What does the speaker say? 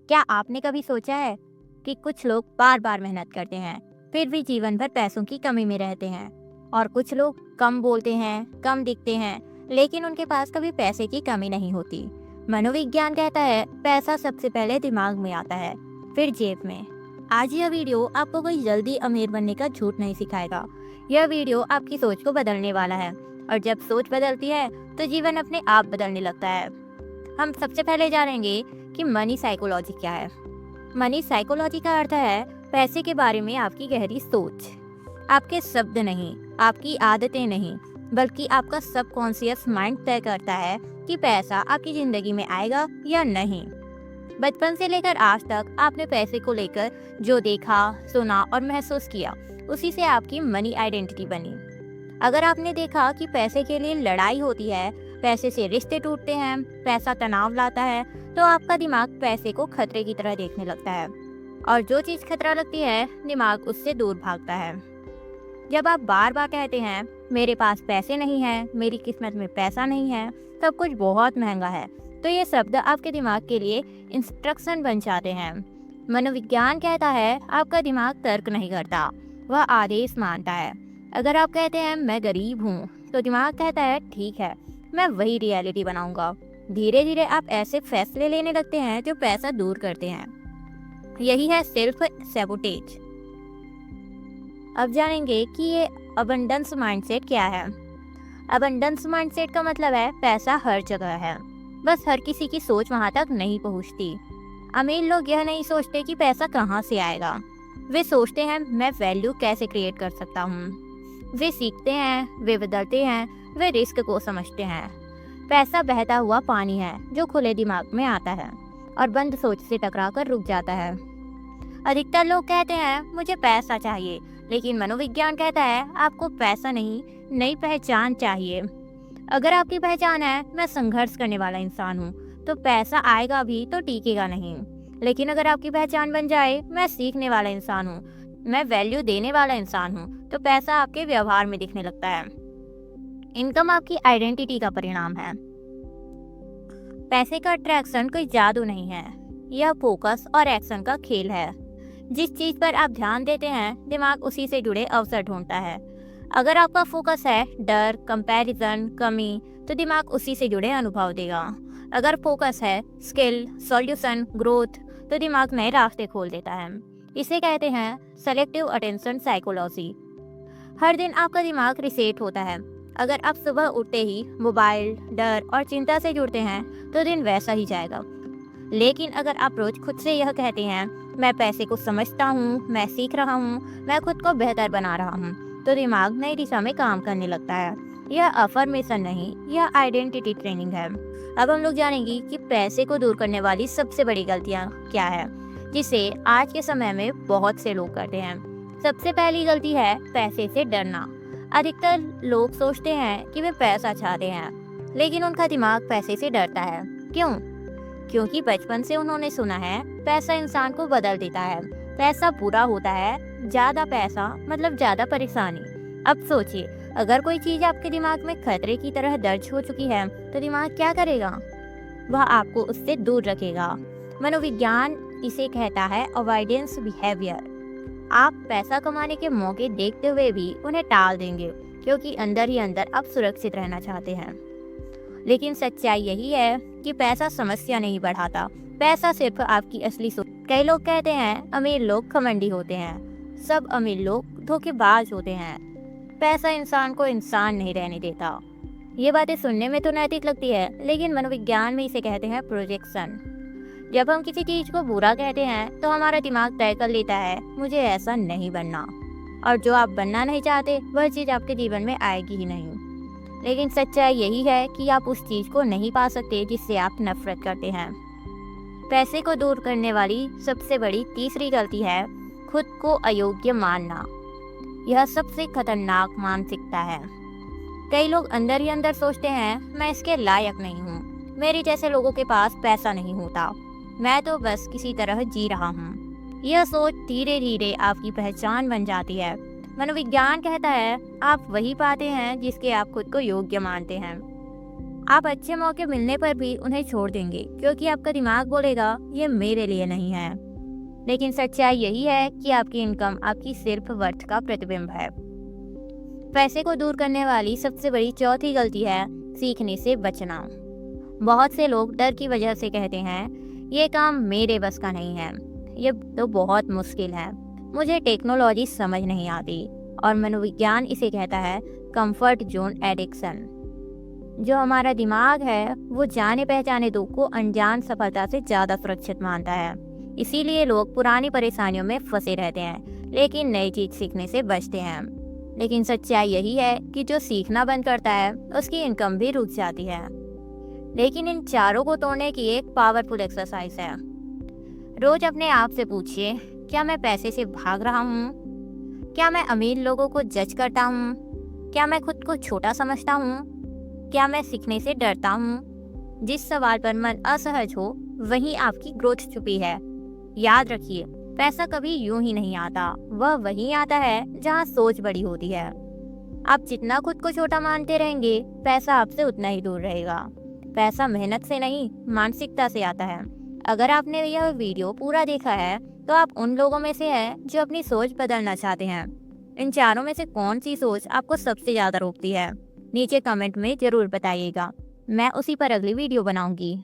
क्या आपने कभी सोचा है कि कुछ लोग बार बार मेहनत करते हैं फिर भी जीवन भर पैसों की कमी में रहते हैं, और कुछ लोग कम बोलते हैं, कम दिखते हैं, लेकिन उनके पास कभी पैसे की कमी नहीं होती। मनोविज्ञान कहता है पैसा सबसे पहले दिमाग में आता है, फिर जेब में। आज यह वीडियो आपको कोई जल्दी अमीर बनने का झूठ नहीं सिखाएगा। यह वीडियो आपकी सोच को बदलने वाला है, और जब सोच बदलती है तो जीवन अपने आप बदलने लगता है। हम सबसे पहले जानेंगे कि मनी साइकोलॉजी क्या है। मनी साइकोलॉजी का अर्थ है पैसे के बारे में आपकी गहरी सोच। आपके शब्द नहीं, आपकी आदतें नहीं, बल्कि आपका सबकॉन्शियस माइंड तय करता है कि पैसा आपकी जिंदगी में आएगा या नहीं। बचपन से लेकर आज तक आपने पैसे को लेकर जो देखा, सुना और महसूस किया, उसी से आपकी मनी आइडेंटिटी बनी। अगर आपने देखा कि पैसे के लिए लड़ाई होती है, पैसे से रिश्ते टूटते हैं, पैसा तनाव लाता है, तो आपका दिमाग पैसे को खतरे की तरह देखने लगता है, और जो चीज़ खतरा लगती है दिमाग उससे दूर भागता है। जब आप बार बार कहते हैं मेरे पास पैसे नहीं है, मेरी किस्मत में पैसा नहीं है, सब कुछ बहुत महंगा है, तो ये शब्द आपके दिमाग के लिए इंस्ट्रक्शन बन जाते हैं। मनोविज्ञान कहता है आपका दिमाग तर्क नहीं करता, वह आदेश मानता है। अगर आप कहते हैं मैं गरीब हूँ, तो दिमाग कहता है ठीक है, मैं वही रियलिटी बनाऊंगा। धीरे धीरे आप ऐसे फैसले लेने लगते हैं जो पैसा दूर करते हैं। यही है सेल्फ सैबोटेज। अब जानेंगे कि ये अबंडेंस माइंडसेट क्या है। अबंडेंस माइंडसेट का मतलब है पैसा हर जगह है, बस हर किसी की सोच वहां तक नहीं पहुंचती। अमीर लोग यह नहीं सोचते कि पैसा कहाँ से आएगा, वे सोचते हैं मैं वैल्यू कैसे क्रिएट कर सकता हूँ। वे सीखते हैं, वे बदलते हैं, वे रिस्क को समझते हैं। पैसा बहता हुआ पानी है जो खुले दिमाग में आता है और बंद सोच से टकराकर रुक जाता है। अधिकतर लोग कहते हैं मुझे पैसा चाहिए, लेकिन मनोविज्ञान कहता है आपको पैसा नहीं, नई पहचान चाहिए। अगर आपकी पहचान है मैं संघर्ष करने वाला इंसान हूँ, तो पैसा आएगा भी तो टिकेगा नहीं। लेकिन अगर आपकी पहचान बन जाए मैं सीखने वाला इंसान हूँ, मैं वैल्यू देने वाला इंसान हूँ, तो पैसा आपके व्यवहार में दिखने लगता है। इनकम आपकी आइडेंटिटी का परिणाम है। पैसे का अट्रैक्शन कोई जादू नहीं है, यह फोकस और एक्शन का खेल है। जिस चीज पर आप ध्यान देते हैं दिमाग उसी से जुड़े अवसर ढूंढता है। अगर आपका फोकस है डर, कंपैरिजन, कमी, तो दिमाग उसी से जुड़े अनुभव देगा। अगर फोकस है स्किल, सॉल्यूशन, ग्रोथ, तो दिमाग नए रास्ते खोल देता है। इसे कहते हैं सेलेक्टिव अटेंशन साइकोलॉजी। हर दिन आपका दिमाग रिसेट होता है। अगर आप सुबह उठते ही मोबाइल, डर और चिंता से जुड़ते हैं तो दिन वैसा ही जाएगा। लेकिन अगर आप रोज खुद से यह कहते हैं मैं पैसे को समझता हूँ, मैं सीख रहा हूँ, मैं खुद को बेहतर बना रहा हूँ, तो दिमाग नई दिशा में काम करने लगता है। यह अफर्मेशन नहीं, यह आइडेंटिटी ट्रेनिंग है। अब हम लोग जानेंगे कि पैसे को दूर करने वाली सबसे बड़ी गलतियाँ क्या है, जिसे आज के समय में बहुत से लोग करते हैं। सबसे पहली गलती है पैसे से डरना। अधिकतर लोग सोचते हैं कि वे पैसा चाहते हैं, लेकिन उनका दिमाग पैसे से डरता है। क्यों? क्योंकि बचपन से उन्होंने सुना है पैसा इंसान को बदल देता है, पैसा बुरा होता है, ज्यादा पैसा मतलब ज्यादा परेशानी। अब सोचिए, अगर कोई चीज आपके दिमाग में खतरे की तरह दर्ज हो चुकी है तो दिमाग क्या करेगा? वह आपको उससे दूर रखेगा। मनोविज्ञान इसे कहता है अवॉइडेंस बिहेवियर। आप पैसा कमाने के मौके देखते हुए भी उन्हें टाल देंगे, क्योंकि अंदर ही अंदर आप सुरक्षित रहना चाहते हैं। लेकिन सच्चाई यही है कि पैसा समस्या नहीं बढ़ाता, पैसा सिर्फ आपकी असली सोच। कई लोग कहते हैं अमीर लोग घमंडी होते हैं, सब अमीर लोग धोखेबाज होते हैं, पैसा इंसान को इंसान नहीं रहने देता। ये बातें सुनने में तो नैतिक लगती है, लेकिन मनोविज्ञान में इसे कहते हैं प्रोजेक्शन। जब हम किसी चीज को बुरा कहते हैं तो हमारा दिमाग तय कर लेता है मुझे ऐसा नहीं बनना, और जो आप बनना नहीं चाहते वह चीज आपके जीवन में आएगी ही नहीं। लेकिन सच्चाई यही है कि आप उस चीज को नहीं पा सकते जिससे आप नफरत करते हैं। पैसे को दूर करने वाली सबसे बड़ी तीसरी गलती है खुद को अयोग्य मानना। यह सबसे खतरनाक मानसिकता है। कई लोग अंदर ही अंदर सोचते हैं मैं इसके लायक नहीं हूँ, मेरे जैसे लोगों के पास पैसा नहीं होता, मैं तो बस किसी तरह जी रहा हूँ। यह सोच धीरे धीरे आपकी पहचान बन जाती है। मनोविज्ञान कहता है आप वही पाते हैं जिसके आप खुद को योग्य मानते हैं। आप अच्छे मौके मिलने पर भी उन्हें छोड़ देंगे क्योंकि आपका दिमाग बोलेगा ये मेरे लिए नहीं है। लेकिन सच्चाई यही है कि आपकी इनकम आपकी सिर्फ वर्थ का प्रतिबिंब है। पैसे को दूर करने वाली सबसे बड़ी चौथी गलती है सीखने से बचना। बहुत से लोग डर की वजह से कहते हैं ये काम मेरे बस का नहीं है, ये तो बहुत मुश्किल है, मुझे टेक्नोलॉजी समझ नहीं आती। और मनोविज्ञान इसे कहता है कंफर्ट जोन एडिक्शन। जो हमारा दिमाग है वो जाने पहचाने दुख को अनजान सफलता से ज़्यादा सुरक्षित मानता है। इसीलिए लोग पुरानी परेशानियों में फंसे रहते हैं लेकिन नई चीज़ सीखने से बचते हैं। लेकिन सच्चाई यही है कि जो सीखना बंद करता है उसकी इनकम भी रुक जाती है। लेकिन इन चारों को तोड़ने की एक पावरफुल एक्सरसाइज है। रोज अपने आप से पूछिए, क्या मैं पैसे से भाग रहा हूँ? क्या मैं अमीर लोगों को जज करता हूँ? क्या मैं खुद को छोटा समझता हूँ? क्या मैं सीखने से डरता हूँ? जिस सवाल पर मन असहज हो वहीं आपकी ग्रोथ छुपी है। याद रखिए, पैसा कभी यूं ही नहीं आता, वह वहीं आता है जहाँ सोच बड़ी होती है। आप जितना खुद को छोटा मानते रहेंगे पैसा आपसे उतना ही दूर रहेगा। पैसा मेहनत से नहीं, मानसिकता से आता है। अगर आपने यह वीडियो पूरा देखा है तो आप उन लोगों में से हैं जो अपनी सोच बदलना चाहते हैं। इन चारों में से कौन सी सोच आपको सबसे ज़्यादा रोकती है? नीचे कमेंट में ज़रूर बताइएगा, मैं उसी पर अगली वीडियो बनाऊंगी।